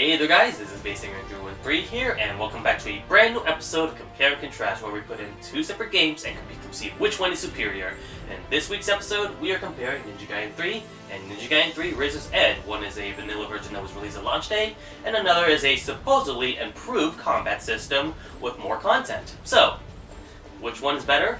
Hey there guys, this is TheBassSinger 3 here, and welcome back to a brand new episode of Compare and Contrast, where we put in two separate games and compete to see which one is superior. In this week's episode, we are comparing Ninja Gaiden 3 and Ninja Gaiden 3 Razor's Edge. One is a vanilla version that was released on launch day, and another is a supposedly improved combat system with more content. So, which one is better?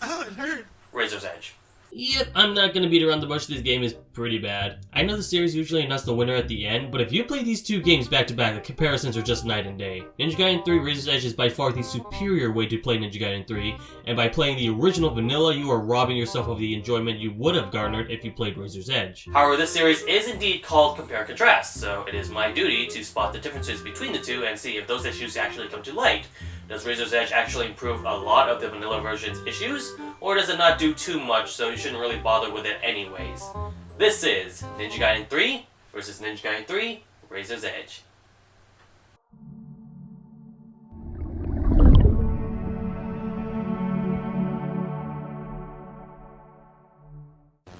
Oh, it hurt. Razor's Edge. Yep, I'm not gonna beat around the bush. This game is pretty bad. I know the series usually announces the winner at the end, but if you play these two games back to back, the comparisons are just night and day. Ninja Gaiden 3 Razor's Edge is by far the superior way to play Ninja Gaiden 3, and by playing the original vanilla, you are robbing yourself of the enjoyment you would have garnered if you played Razor's Edge. However, this series is indeed called Compare and Contrast, so it is my duty to spot the differences between the two and see if those issues actually come to light. Does Razor's Edge actually improve a lot of the vanilla version's issues, or does it not do too much, so you shouldn't really bother with it anyways? This is Ninja Gaiden 3 versus Ninja Gaiden 3 Razor's Edge.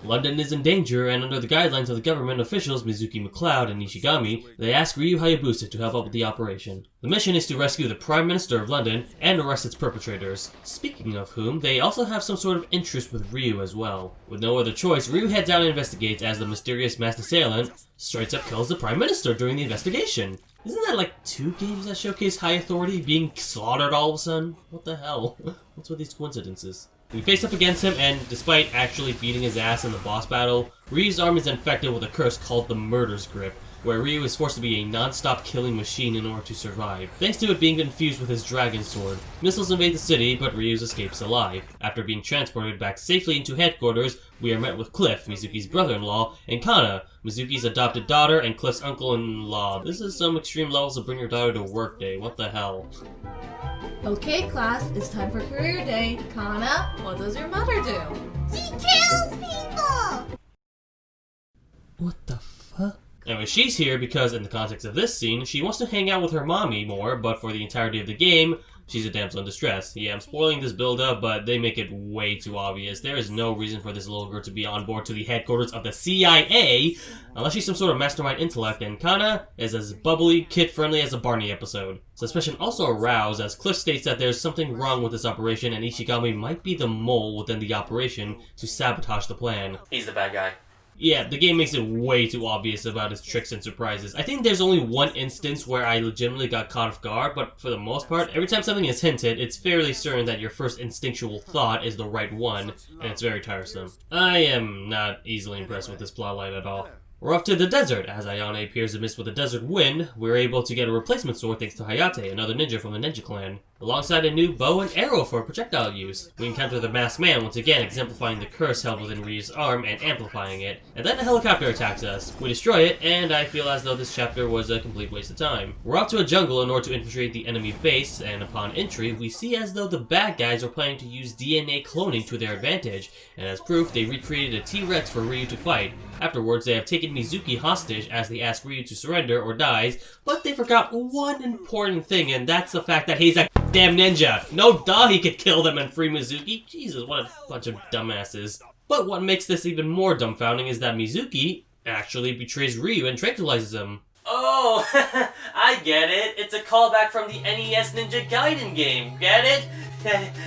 London is in danger, and under the guidelines of the government officials Mizuki McLeod and Nishigami, they ask Ryu Hayabusa to help out with the operation. The mission is to rescue the Prime Minister of London and arrest its perpetrators. Speaking of whom, they also have some sort of interest with Ryu as well. With no other choice, Ryu heads out and investigates as the mysterious masked assailant straight up kills the Prime Minister during the investigation. Isn't that like two games that showcase high authority being slaughtered all of a sudden? What the hell? What's with these coincidences? We face up against him, and despite actually beating his ass in the boss battle, Ryu's arm is infected with a curse called the Murder's Grip, where Ryu is forced to be a non-stop killing machine in order to survive, thanks to it being infused with his dragon sword. Missiles invade the city, but Ryu escapes alive. After being transported back safely into headquarters, we are met with Cliff, Mizuki's brother-in-law, and Kana, Mizuki's adopted daughter and Cliff's uncle-in-law. This is some extreme levels of bring your daughter to work day, what the hell? Okay, class, it's time for career day. Kana, what does your mother do? She kills people! What the fuck? Anyway, she's here because, in the context of this scene, she wants to hang out with her mommy more, but for the entirety of the game, she's a damsel in distress. Yeah, I'm spoiling this build-up, but they make it way too obvious. There is no reason for this little girl to be on board to the headquarters of the CIA, unless she's some sort of mastermind intellect, and Kana is as bubbly, kid-friendly as a Barney episode. Suspicion also aroused as Cliff states that there's something wrong with this operation and Ishigami might be the mole within the operation to sabotage the plan. He's the bad guy. Yeah, the game makes it way too obvious about its tricks and surprises. I think there's only one instance where I legitimately got caught off guard, but for the most part, every time something is hinted, it's fairly certain that your first instinctual thought is the right one, and it's very tiresome. I am not easily impressed with this plotline at all. We're off to the desert. As Ayane appears amidst with a desert wind, we're able to get a replacement sword thanks to Hayate, another ninja from the ninja clan, alongside a new bow and arrow for projectile use. We encounter the masked man, once again exemplifying the curse held within Ryu's arm and amplifying it. And then a helicopter attacks us. We destroy it, and I feel as though this chapter was a complete waste of time. We're off to a jungle in order to infiltrate the enemy base, and upon entry, we see as though the bad guys are planning to use DNA cloning to their advantage, and as proof, they recreated a T-Rex for Ryu to fight. Afterwards, they have taken Mizuki hostage as they ask Ryu to surrender or dies, but they forgot one important thing, and that's the fact that he's a damn ninja. No duh he could kill them and free Mizuki. Jesus, what a bunch of dumbasses. But what makes this even more dumbfounding is that Mizuki actually betrays Ryu and tranquilizes him. Oh, I get it. It's a callback from the NES Ninja Gaiden game. Get it?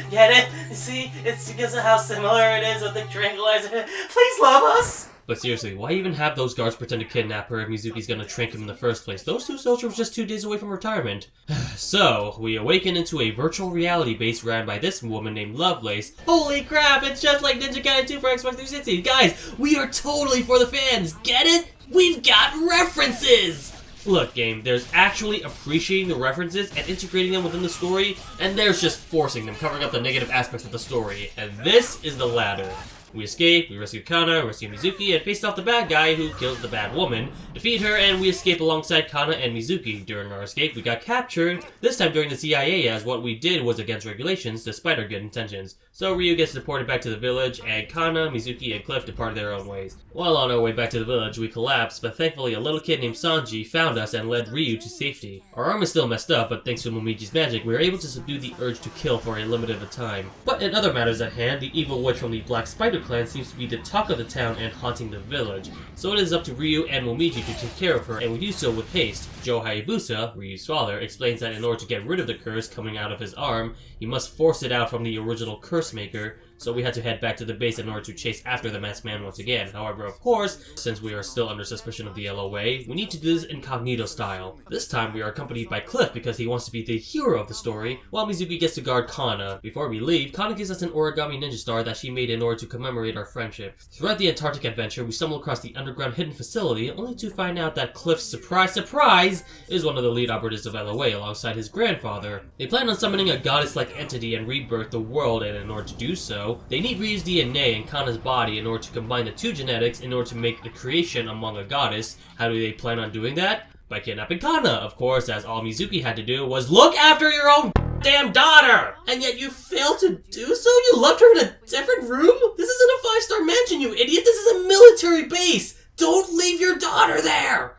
Get it? See, it's because of how similar it is with the tranquilizer. Please love us! But seriously, why even have those guards pretend to kidnap her if Mizuki's gonna trank him in the first place? Those two soldiers were just 2 days away from retirement. So, we awaken into a virtual reality base ran by this woman named Lovelace. Holy crap, it's just like Ninja Gaiden 2 for Xbox 360. Guys, we are totally for the fans. Get it? We've got references! Look, game, there's actually appreciating the references and integrating them within the story, and there's just forcing them, covering up the negative aspects of the story. And this is the latter. We escape, we rescue Kana, rescue Mizuki, and face off the bad guy who kills the bad woman, defeat her, and we escape alongside Kana and Mizuki. During our escape, we got captured, this time during the CIA, as what we did was against regulations despite our good intentions. So Ryu gets deported back to the village, and Kana, Mizuki, and Cliff depart their own ways. While on our way back to the village, we collapsed, but thankfully a little kid named Sanji found us and led Ryu to safety. Our arm is still messed up, but thanks to Momiji's magic, we were able to subdue the urge to kill for a limited time. But in other matters at hand, the evil witch from the Black Spider clan seems to be the talk of the town and haunting the village, so it is up to Ryu and Momiji to take care of her, and we do so with haste. Joe Hayabusa, Ryu's father, explains that in order to get rid of the curse coming out of his arm, he must force it out from the original curse maker, so we had to head back to the base in order to chase after the masked man once again. However, of course, since we are still under suspicion of the LOA, we need to do this incognito style. This time we are accompanied by Cliff because he wants to be the hero of the story, while Mizuki gets to guard Kana. Before we leave, Kana gives us an origami ninja star that she made in order to commemorate our friendship. Throughout the Antarctic adventure, we stumble across the underground hidden facility, only to find out that Cliff, surprise, is one of the lead operatives of LOA alongside his grandfather. They plan on summoning a goddess-like entity and rebirth the world, and in order to do so, they need Ryu's DNA and Kana's body in order to combine the two genetics in order to make the creation among a goddess. How do they plan on doing that? By kidnapping Kana, of course, as all Mizuki had to do was look after your own damn daughter! And yet you failed to do so? You left her in a different room? This isn't a 5-star mansion, you idiot! This is a military base! Don't leave your daughter there!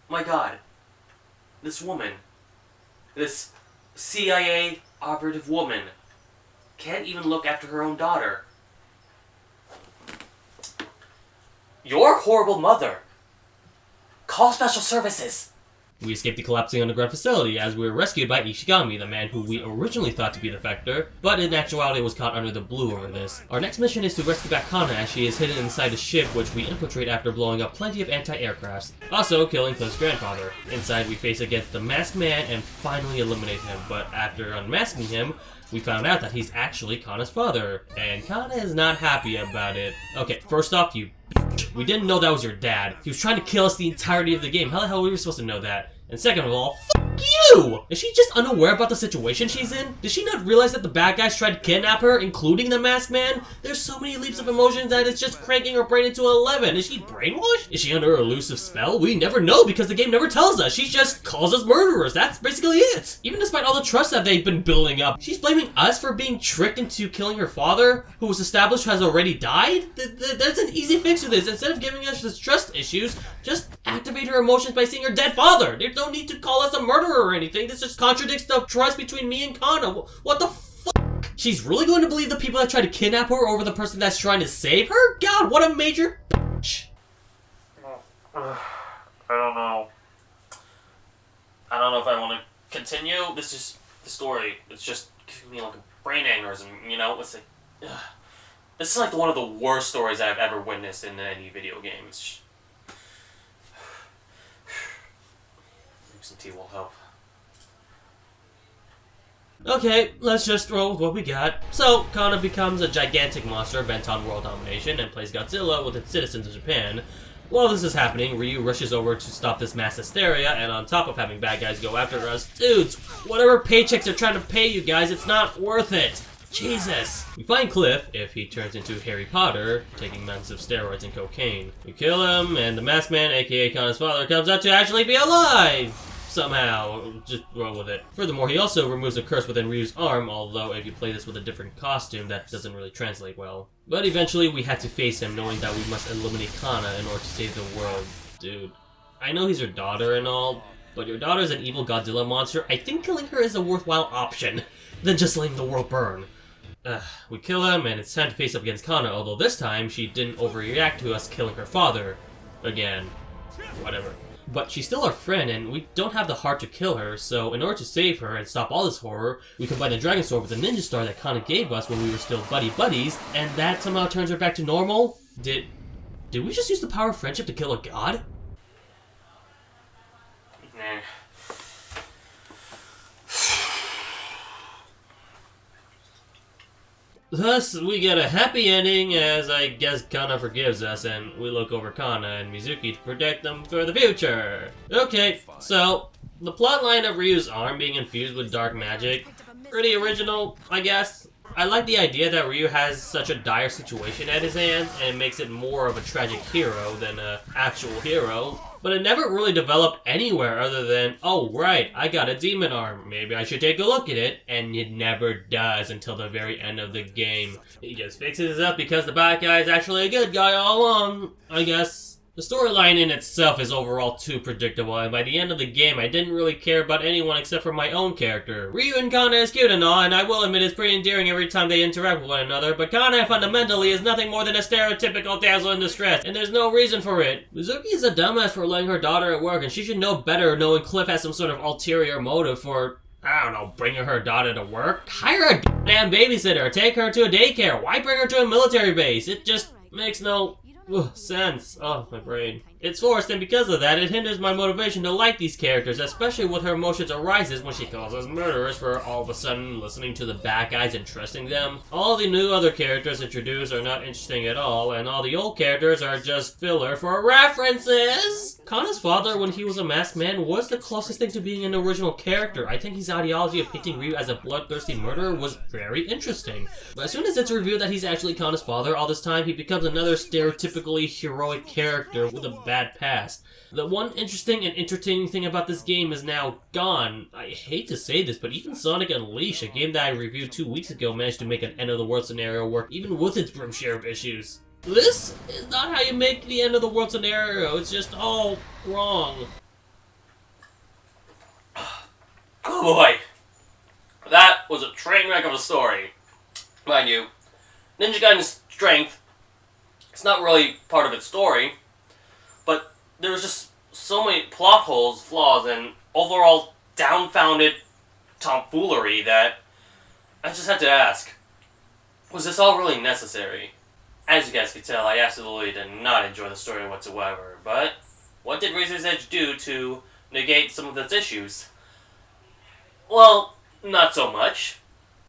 My god. This woman. This CIA operative woman can't even look after her own daughter. Your horrible mother. Call special services. We escaped the collapsing underground facility as we were rescued by Ishigami, the man who we originally thought to be the Defector, but in actuality was caught under the blue over this. Our next mission is to rescue back Kana as she is hidden inside a ship which we infiltrate after blowing up plenty of anti-aircrafts, also killing Cliff's grandfather. Inside we face against the masked man and finally eliminate him, but after unmasking him, we found out that he's actually Kana's father, and Kana is not happy about it. Okay, first off, you bitch. We didn't know that was your dad. He was trying to kill us the entirety of the game. How the hell were we supposed to know that? And second of all, fuck you! Is she just unaware about the situation she's in? Did she not realize that the bad guys tried to kidnap her, including the masked man? There's so many leaps of emotions that it's just cranking her brain into 11. Is she brainwashed? Is she under an elusive spell? We never know because the game never tells us. She just calls us murderers. That's basically it. Even despite all the trust that they've been building up, she's blaming us for being tricked into killing her father, who was established has already died? There's an easy fix to this. Instead of giving us this trust issues, just activate her emotions by seeing her dead father. There's no need to call us a murderer or anything. This just contradicts the trust between me and Kana. What the fuck? She's really going to believe the people that try to kidnap her over the person that's trying to save her? God, what a major bitch. I don't know. I don't know if I want to continue. This is the story. It's just giving me like a brain aneurysm, you know? It's like, this is like one of the worst stories I've ever witnessed in any video game. It's some tea will help. Okay, let's just roll with what we got. So, Kana becomes a gigantic monster bent on world domination and plays Godzilla with its citizens of Japan. While this is happening, Ryu rushes over to stop this mass hysteria, and on top of having bad guys go after us, dudes, whatever paychecks they're trying to pay you guys, it's not worth it. Jesus! We find Cliff, if he turns into Harry Potter, taking massive steroids and cocaine. We kill him, and the masked man, aka Kana's father, comes out to actually be alive! Somehow, just roll with it. Furthermore, he also removes a curse within Ryu's arm, although if you play this with a different costume, that doesn't really translate well. But eventually, we had to face him, knowing that we must eliminate Kana in order to save the world. Dude, I know he's your daughter and all, but your daughter is an evil Godzilla monster. I think killing her is a worthwhile option than just letting the world burn. We kill him, and it's time to face up against Kana, although this time, she didn't overreact to us killing her father. Again. Whatever. But she's still our friend, and we don't have the heart to kill her, so in order to save her and stop all this horror, we combine the Dragon Sword with the Ninja Star that Kana gave us when we were still buddies, and that somehow turns her back to normal? Did we just use the power of friendship to kill a god? Nah. Thus, we get a happy ending as I guess Kana forgives us and we look over Kana and Mizuki to protect them for the future. Okay, so the plotline of Ryu's arm being infused with dark magic, pretty original, I guess. I like the idea that Ryu has such a dire situation at his hands and it makes it more of a tragic hero than an actual hero. But it never really developed anywhere other than, oh right, I got a demon arm, maybe I should take a look at it, and it never does until the very end of the game. He just fixes it up because the bad guy is actually a good guy all along, I guess. The storyline in itself is overall too predictable, and by the end of the game, I didn't really care about anyone except for my own character. Ryu and Kana is cute and all, and I will admit it's pretty endearing every time they interact with one another, but Kana fundamentally is nothing more than a stereotypical damsel in distress, and there's no reason for it. Mizuki is a dumbass for letting her daughter at work, and she should know better knowing Cliff has some sort of ulterior motive for, I don't know, bringing her daughter to work? Hire a damn babysitter, take her to a daycare, why bring her to a military base? It just makes no sense. Oh, my brain. It's forced, and because of that, it hinders my motivation to like these characters, especially when her emotions arises when she calls us murderers for all of a sudden listening to the bad guys and trusting them. All the new other characters introduced are not interesting at all, and all the old characters are just filler for references! Kana's father, when he was a masked man, was the closest thing to being an original character. I think his ideology of painting Ryu as a bloodthirsty murderer was very interesting. But as soon as it's revealed that he's actually Kana's father, all this time he becomes another stereotypically heroic character with a bad past. The one interesting and entertaining thing about this game is now gone. I hate to say this, but even Sonic Unleashed, a game that I reviewed 2 weeks ago, managed to make an end-of-the-world scenario work even with its brim share of issues. This is not how you make the end-of-the-world scenario, it's just all wrong. Oh boy. That was a train wreck of a story. Mind you, Ninja Gaiden's strength, it's not really part of its story, but there's just so many plot holes, flaws, and overall downfounded tomfoolery that I just had to ask, was this all really necessary? As you guys can tell, I absolutely did not enjoy the story whatsoever, but what did Razor's Edge do to negate some of its issues? Well, not so much.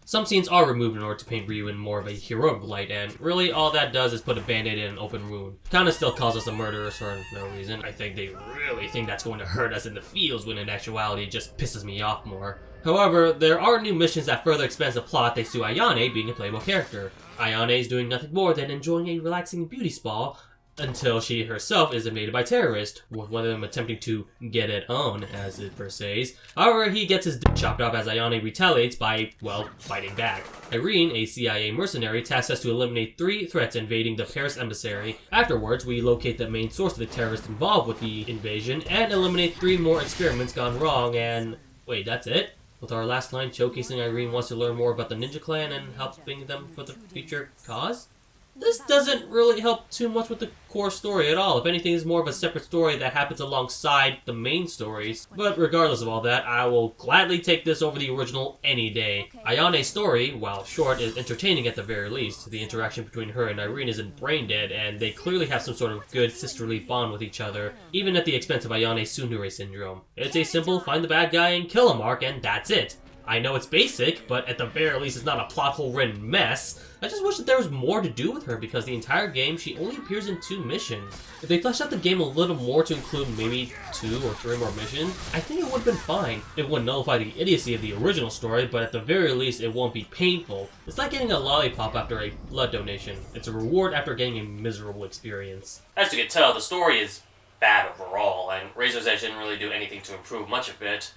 Some scenes are removed in order to paint Ryu in more of a heroic light, and really all that does is put a band-aid in an open wound. Kana still calls us a murderer for no reason. I think they really think that's going to hurt us in the fields, when in actuality it just pisses me off more. However, there are new missions that further expand the plot thanks to Ayane being a playable character. Ayane is doing nothing more than enjoying a relaxing beauty spa, until she herself is invaded by terrorists, with one of them attempting to get it on, as it per se. However, he gets his dick chopped off as Ayane retaliates by, well, fighting back. Irene, a CIA mercenary, tasks us to eliminate 3 threats invading the Paris embassy. Afterwards, we locate the main source of the terrorists involved with the invasion, and eliminate 3 more experiments gone wrong, and wait, that's it? With our last line showcasing Irene wants to learn more about the Ninja Clan and helping them for the future cause? This doesn't really help too much with the core story at all. If anything, it's more of a separate story that happens alongside the main stories. But regardless of all that, I will gladly take this over the original any day. Ayane's story, while short, is entertaining at the very least. The interaction between her and Irene isn't brain dead, and they clearly have some sort of good sisterly bond with each other, even at the expense of Ayane's tsundere syndrome. It's a simple find the bad guy and kill him arc, and that's it. I know it's basic, but at the very least it's not a plot hole-ridden mess. I just wish that there was more to do with her, because the entire game she only appears in 2 missions. If they fleshed out the game a little more to include maybe 2 or 3 more missions, I think it would have been fine. It wouldn't nullify the idiocy of the original story, but at the very least it won't be painful. It's like getting a lollipop after a blood donation. It's a reward after getting a miserable experience. As you can tell, the story is bad overall, and Razor's Edge didn't really do anything to improve much of it.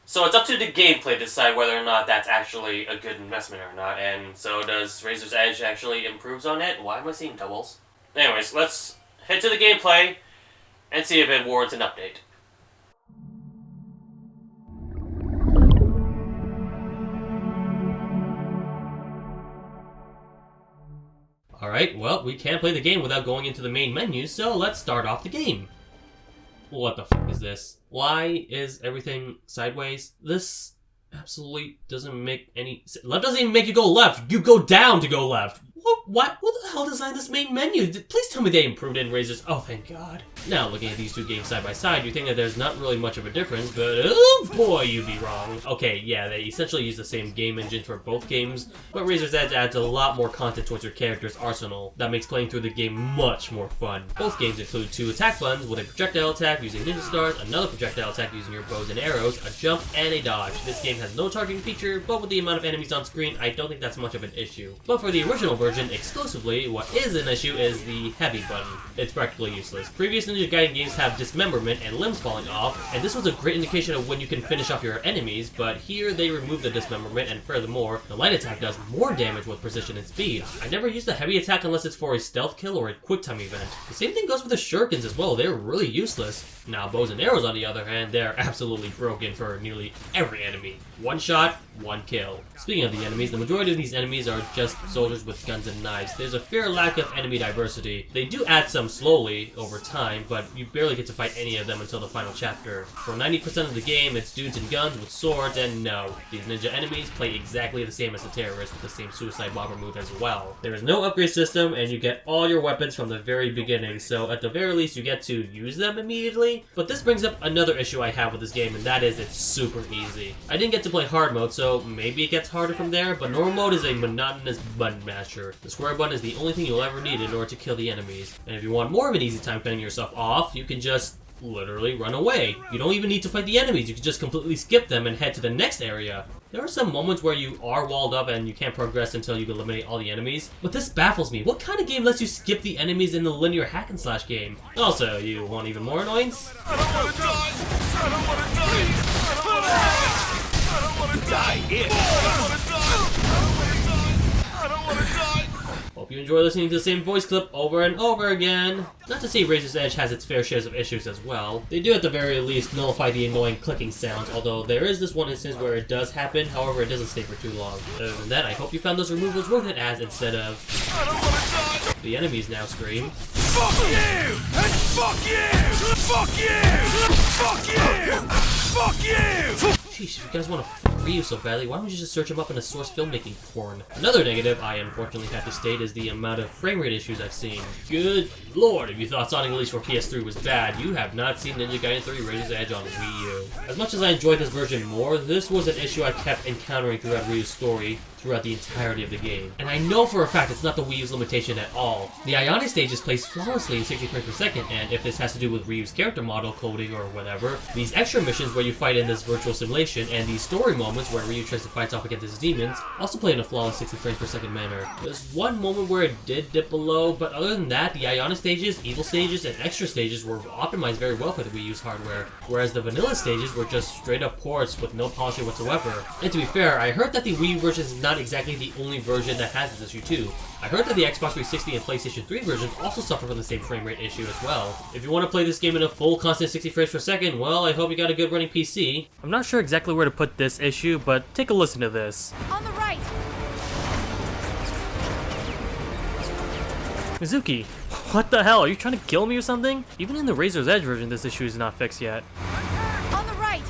So it's up to the gameplay to decide whether or not that's actually a good investment or not, and so does Razor's Edge actually improves on it? Why am I seeing doubles? Anyways, let's head to the gameplay and see if it warrants an update. Alright, well, we can't play the game without going into the main menu, so let's start off the game. What the f*** is this? Why is everything sideways? This absolutely doesn't make any sense. Left doesn't even make you go left. You go down to go left. What? Who the hell designed this main menu? Please tell me they improved it in Razor's... Oh, thank God. Now, looking at these 2 games side by side, you think that there's not really much of a difference, but oh boy, you'd be wrong. Okay, yeah, they essentially use the same game engine for both games, but Razor's Edge adds a lot more content towards your character's arsenal. That makes playing through the game much more fun. Both games include 2 attack buttons, with a projectile attack using ninja stars, another projectile attack using your bows and arrows, a jump, and a dodge. This game has no targeting feature, but with the amount of enemies on screen, I don't think that's much of an issue. But for the original version, exclusively, what is an issue is the heavy button. It's practically useless. Previous Ninja Gaiden games have dismemberment and limbs falling off, and this was a great indication of when you can finish off your enemies, but here they remove the dismemberment, and furthermore, the light attack does more damage with precision and speed. I never use the heavy attack unless it's for a stealth kill or a quick time event. The same thing goes for the shurikens as well, they're really useless. Now bows and arrows on the other hand, they're absolutely broken for nearly every enemy. One shot, one kill. Speaking of the enemies, the majority of these enemies are just soldiers with guns and knives. There's a fair lack of enemy diversity. They do add some slowly over time, but you barely get to fight any of them until the final chapter. For 90% of the game, it's dudes and guns with swords, and no, these ninja enemies play exactly the same as the terrorists with the same suicide bomber move as well. There is no upgrade system, and you get all your weapons from the very beginning, so at the very least you get to use them immediately. But this brings up another issue I have with this game, and that is it's super easy. I didn't get to play hard mode, so maybe it gets harder from there, but normal mode is a monotonous button masher. The square button is the only thing you'll ever need in order to kill the enemies. And if you want more of an easy time fending yourself off, you can just literally run away. You don't even need to fight the enemies, you can just completely skip them and head to the next area. There are some moments where you are walled up and you can't progress until you eliminate all the enemies, but this baffles me. What kind of game lets you skip the enemies in the linear hack and slash game? Also, you want even more annoyance? I don't want to die! I don't want to die! I don't want to die! I don't want to die! I don't want to die! I don't want to die! Hope you enjoy listening to the same voice clip over and over again. Not to say Razor's Edge has its fair shares of issues as well. They do at the very least nullify the annoying clicking sounds, although there is this one instance where it does happen, however it doesn't stay for too long. Other than that, I hope you found those removals worth it as instead of I don't want to die! the enemies now scream. Fuck you! Fuck you! Fuck you! Fuck you! Fuck you! Sheesh, if you guys want to free you so badly, why don't you just search them up in a source filmmaking porn? Another negative I unfortunately have to state is the amount of frame rate issues I've seen. Good lord, if you thought Sonic Unleashed for PS3 was bad, you have not seen Ninja Gaiden 3 Razor's Edge on Wii U. As much as I enjoyed this version more, this was an issue I kept encountering throughout Ryu's story, throughout the entirety of the game. And I know for a fact it's not the Wii U's limitation at all. The Ionic stages plays flawlessly in 60 frames per second, and if this has to do with Ryu's character model coding or whatever, these extra missions where you fight in this virtual simulation and these story moments where Ryu tries to fight off against his demons also play in a flawless 60 frames per second manner. There's one moment where it did dip below, but other than that, the Ionic stages, evil stages, and extra stages were optimized very well for the Wii U's hardware, whereas the vanilla stages were just straight up ports with no polishing whatsoever. And to be fair, I heard that the Wii U version is not exactly the only version that has this issue too. I heard that the Xbox 360 and PlayStation 3 versions also suffer from the same frame rate issue as well. If you want to play this game in a full constant 60 frames per second, well, I hope you got a good running PC. I'm not sure exactly where to put this issue, but take a listen to this. On the right. Mizuki, what the hell? Are you trying to kill me or something? Even in the Razor's Edge version, this issue is not fixed yet. On the right.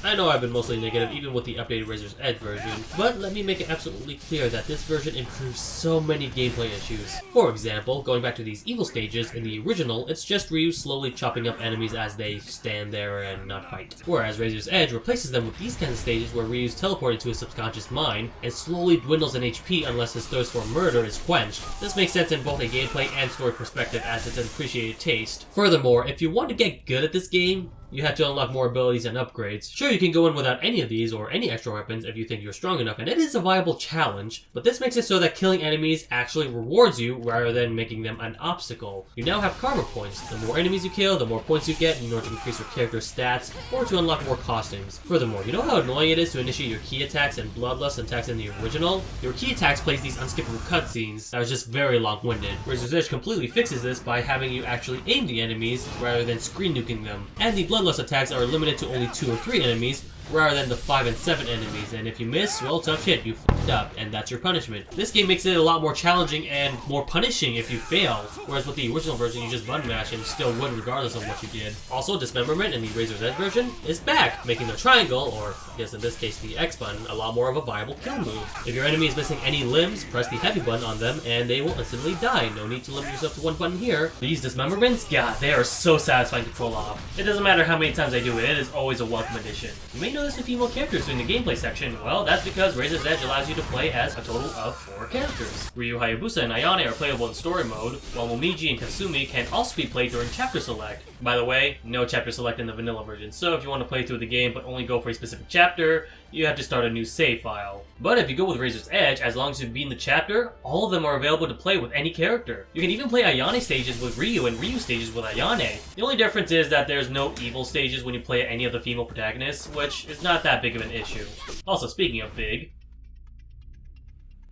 I know I've been mostly negative even with the updated Razor's Edge version, but let me make it absolutely clear that this version improves so many gameplay issues. For example, going back to these evil stages, in the original, it's just Ryu slowly chopping up enemies as they stand there and not fight. Whereas Razor's Edge replaces them with these kinds of stages where Ryu's teleported to his subconscious mind and slowly dwindles in HP unless his thirst for murder is quenched. This makes sense in both a gameplay and story perspective as it's an appreciated taste. Furthermore, if you want to get good at this game, you have to unlock more abilities and upgrades. Sure, you can go in without any of these or any extra weapons if you think you're strong enough, and it is a viable challenge, but this makes it so that killing enemies actually rewards you rather than making them an obstacle. You now have karma points. The more enemies you kill, the more points you get in order to increase your character's stats or to unlock more costumes. Furthermore, you know how annoying it is to initiate your key attacks and bloodlust attacks in the original? Your key attacks plays these unskippable cutscenes that are just very long-winded. Razor's Edge completely fixes this by having you actually aim the enemies rather than screen nuking them. And the bloodlust attacks are limited to only 2 or 3 enemies, rather than the 5 and 7 enemies, and if you miss, well, tough shit, you f***ed up, and that's your punishment. This game makes it a lot more challenging and more punishing if you fail, whereas with the original version, you just button mash and still win regardless of what you did. Also, dismemberment in the Razor's Edge version is back, making the triangle, or I guess in this case the X button, a lot more of a viable kill move. If your enemy is missing any limbs, press the heavy button on them, and they will instantly die. No need to limit yourself to one button here. These dismemberments, God, they are so satisfying to pull off. It doesn't matter how many times I do it, it is always a welcome addition. You may notice the female characters during the gameplay section. Well, that's because Razor's Edge allows you to play as a total of 4 characters. Ryu, Hayabusa, and Ayane are playable in story mode, while Momiji and Kasumi can also be played during chapter select. By the way, no chapter select in the vanilla version, so if you want to play through the game but only go for a specific chapter, you have to start a new save file. But if you go with Razor's Edge, as long as you've beaten the chapter, all of them are available to play with any character. You can even play Ayane stages with Ryu and Ryu stages with Ayane. The only difference is that there's no evil stages when you play any of the female protagonists, which is not that big of an issue. Also, speaking of big,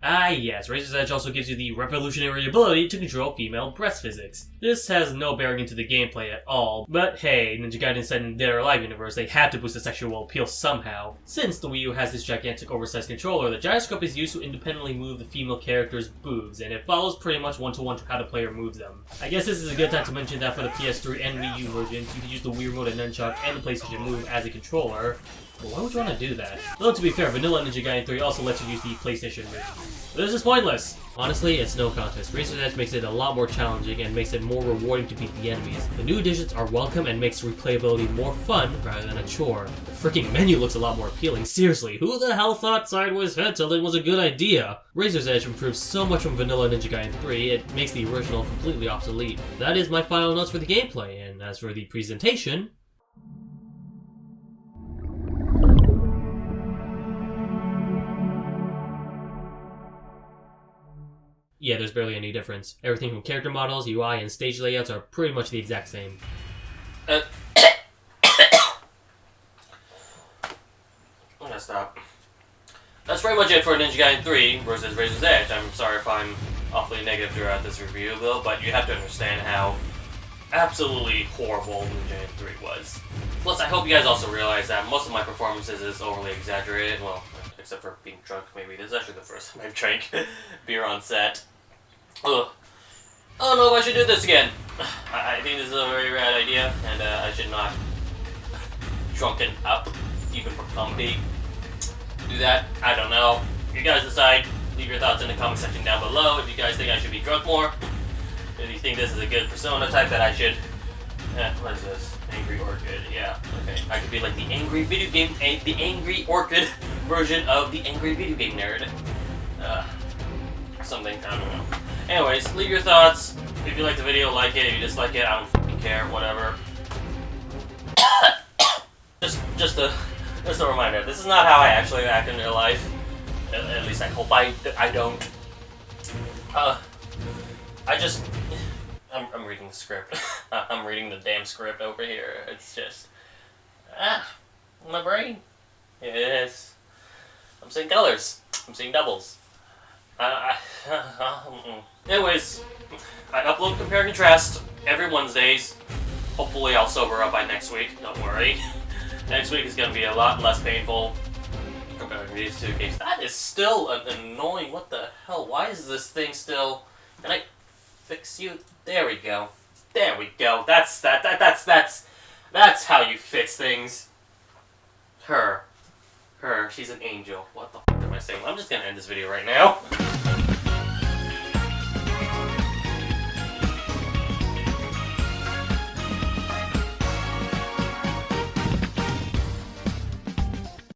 yes, Razor's Edge also gives you the revolutionary ability to control female breast physics. This has no bearing into the gameplay at all, but hey, Ninja Gaiden said in their live universe they had to boost the sexual appeal somehow. Since the Wii U has this gigantic oversized controller, the gyroscope is used to independently move the female character's boobs, and it follows pretty much one-to-one how the player moves them. I guess this is a good time to mention that for the PS3 and Wii U versions, you can use the Wii Remote and Nunchuck and the PlayStation Move as a controller. But why would you want to do that? Though to be fair, Vanilla Ninja Gaiden 3 also lets you use the PlayStation Move. But this is pointless! Honestly, it's no contest. Razor's Edge makes it a lot more challenging and makes it more rewarding to beat the enemies. The new additions are welcome and makes replayability more fun rather than a chore. The freaking menu looks a lot more appealing. Seriously, who the hell thought sideways head tilting was a good idea? Razor's Edge improves so much from Vanilla Ninja Gaiden 3, it makes the original completely obsolete. That is my final notes for the gameplay, and as for the presentation, yeah, there's barely any difference. Everything from character models, UI, and stage layouts are pretty much the exact same. I'm gonna stop. That's pretty much it for Ninja Gaiden 3 versus Razor's Edge. I'm sorry if I'm awfully negative throughout this review, though, but you have to understand how absolutely horrible Ninja Gaiden 3 was. Plus, I hope you guys also realize that most of my performances is overly exaggerated. Well, except for being drunk, maybe. This is actually the first time I've drank beer on set. Ugh. I don't know if I should do this again. I think this is a very bad idea, and I should not drunken up, even for comedy. Do that. I don't know. You guys decide. Leave your thoughts in the comment section down below if you guys think I should be drunk more. If you think this is a good persona type that I should... what is this? Angry Orchid. Yeah, okay. I could be like the angry video game... the angry orchid version of the angry video game nerd. Something, I don't know. Anyways, leave your thoughts. If you like the video, like it. If you dislike it, I don't fucking care. Whatever. just a reminder. This is not how I actually act in real life. At least I hope I don't. I'm reading the script. I'm reading the damn script over here. It's just... my brain. Yes. I'm seeing colors. I'm seeing doubles. Anyways, I upload Compare and Contrast every Wednesdays. Hopefully I'll sober up by next week. Don't worry. Next week is going to be a lot less painful comparing these two games. That is still annoying. What the hell? Why is this thing still... Can I fix you? There we go. There we go. That's how you fix things. Her. She's an angel. What the fuck am I saying? I'm just gonna end this video right now.